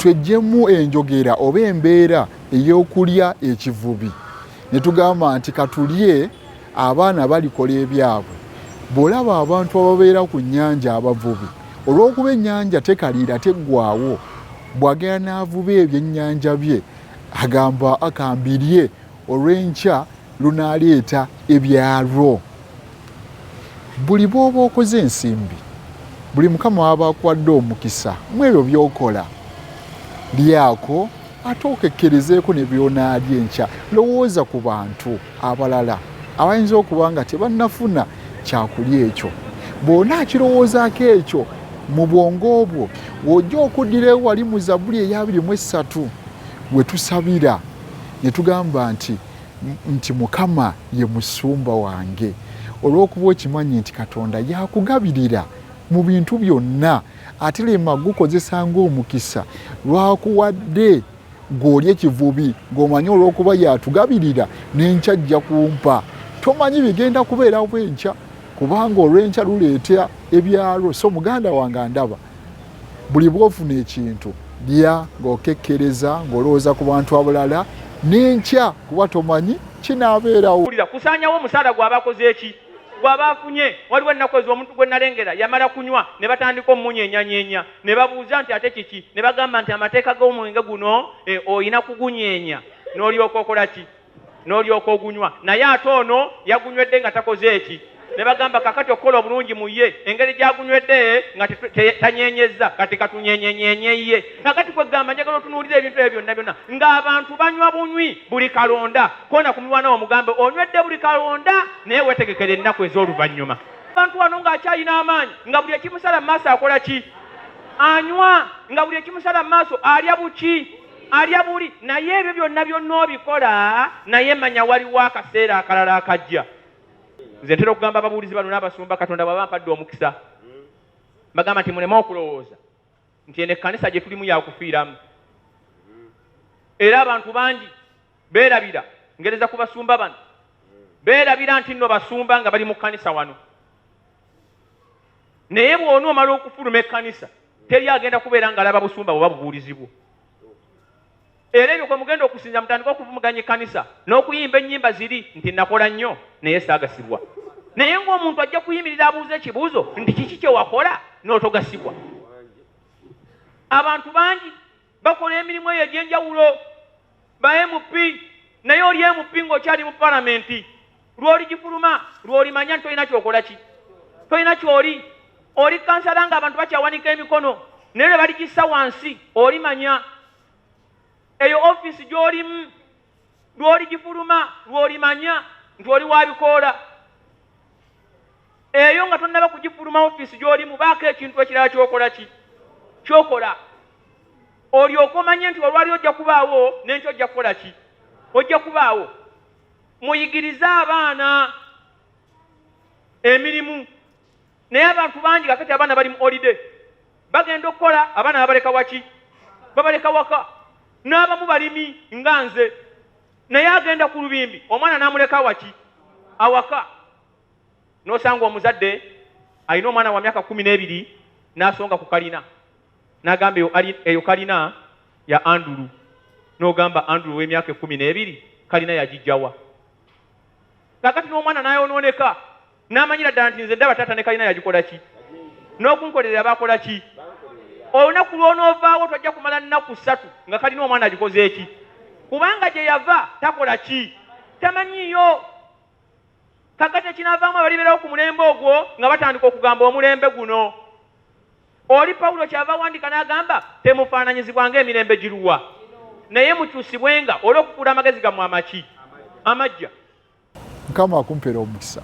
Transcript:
twejjemu enjogera oba embeera ey'okulya ekivubi ne tugamba nti katulye abaana balikola ebyabwe. Bw'olaba abantu ababeera ku nnyanja abavubi, olw'okuba ennyanja tekaliira teggwaawo, bw'agenda n'avuba ebyennyanja bye agamba akambirye olw'enkya lunaaleeta ebyalwo. Buli bw'oba okoze ensimbi, buli mukama waba akwadde omukisa mu ebyo by'okola, lyako ate okekkerezeeko ne by'onaalya enkya. Lowooza ku bantu abalala abayinza okuba nga tebannafuna kyakulya ekyo. Bw'onaakirowoozaako ekyo mu bwongo obwo, w'ojja okuddira ewali mu Zabbuli eya 23 we tusabira ne tugamba nti Mukama ye musumba wange, olw'okuba okimanyi nti Katonda yakugabirira mu bintu byonna, ate lema gukozesa ng'omukisa lwakuwadde gw'olya ekivubi ng'omanyi olw'okuba yatugabirira n'enkya ajja kumpa. Tomanyi bigenda kubeera bwenkya, kubanga olw'enkya luleeta ebyalo. So muganda wange andaba, buli bw'ofuna ekintu lya ng'okekkereza ng'olowooza ku bantu abalala n'enkya, kuba tomanyi kinaabeerawo. Kusaanyawo omusaala gw'abakoze eki gw'abaafunye. Waliwo ennaku ezo omuntu gwe nalengera yamala kunywa ne batandika omumunyeenya ne babuuza nti ate kiki, ne bagamba nti amateeka g'omwenge guno oyina kugunyeenya n'olyoka okola ki, n'olyoka ogunywa. Naye ate ono yagunywedde nga takoze eki. Ne bagamba kakati okukola obulungi mu ye, engeri gy'agunywedde nga tanyenyezza, kati katunyenyenyenye ye. Kakati kwegamba njagala otunuulira ebintu ebyo byonna ng'abantu banywa bunywi buli kalonda, kona ku miwana omugambe onywedde buli kalonda naye weetegekera ennaku ez'oluvannyuma. Abantu wano ng'akyalina amaanyi, nga buli ekimusala mu maaso akola ki? Anywa. Nga buli ekimusala mu maaso alya buki? Alya buli. Naye ebyo byonna obikola, naye manya waliwo akaseera akalala akajja. Nze ntera okugamba ababuulizi bano n'abasumba, Katonda bw'aba ampadde omukisa, bagamba nti muleme okulowooza nti eno ekkanisa gye tulimu yakufiiramu. Era abantu bangi beerabira, ngereza ku basumba bano, beerabira nti nno basumba nga bali mu kkanisa wano. Naye bw'onoomala okufuluma ekkanisa, teri agenda kubeera ng'alaba busumba bwe bubuulizi bwo. Era ebyo kwe mugenda okusinza mutandika okuvumuganya ekkanisa n'okuyimba ennyimba ziri nti nakola nnyo naye saagasibwa. Naye ng'omuntu ajja kuyimirira abuuza ekibuuzo nti kiki kye wakola n'otogasibwa. Abantu bangi bakola emirimu eyo egy'enjawulo, ba MP, naye oli MP ng'okyali mu palamenti, lw'oligifuluma lw'olimanya nti tolina kyokola ki, tolina kyoli. Oli kansala ng'abantu bakyawanika emikono, naye lwe baligissa wansi olimanya. Eyo office gy'olimu lw'oligifuluma lw'olimanya nti oli wabikoola. Eyo nga tonnaba kugifuluma office gy'olimu, baako ekintu ekirala kyokola ki, kyokola. Olyoke omanye nti olwali ojja kubaawo n'enkyo ojja kukola ki, ojja kubaawo. Muyigirize abaana emirimu. Naye abantu bangi kakati abaana bali mu holiday, bagenda okukola, abaana babaleka waki, babaleka waka. N'abamu balimi nga nze, naye agenda ku lubimbi, omwana n'amuleka waki, awaka. N'osanga omuzadde alina omwana wa myaka 12 n'asonga ku kalina, n'agamba eyo kalina ya Andrew. N'ogamba Andrew w'emyaka 12 kalina yagijjawa. Kakati n'omwana n'ayonooneka, n'amanyira ddala nti nze ndaba taata ne kalina yagikola ki, n'okunkolerera bakola ki. Olunaku lw'onoovaawo tojja kumala nnaku 3 nga kalina omwana agikoze eki, kubanga gye yava takola ki, tamanyiyo. Kakati ekinaavaamu abalibeerawo ku mulembe ogwo nga batandika okugamba omulembe guno. Oli Pawulo kyava wandika n'agamba temufaananyizibwa ng'emirembe giruwa, naye mukyusibwenga olw'okufuula amagezi gammwe amaki, amajja. Mukama akumpeera omukisa.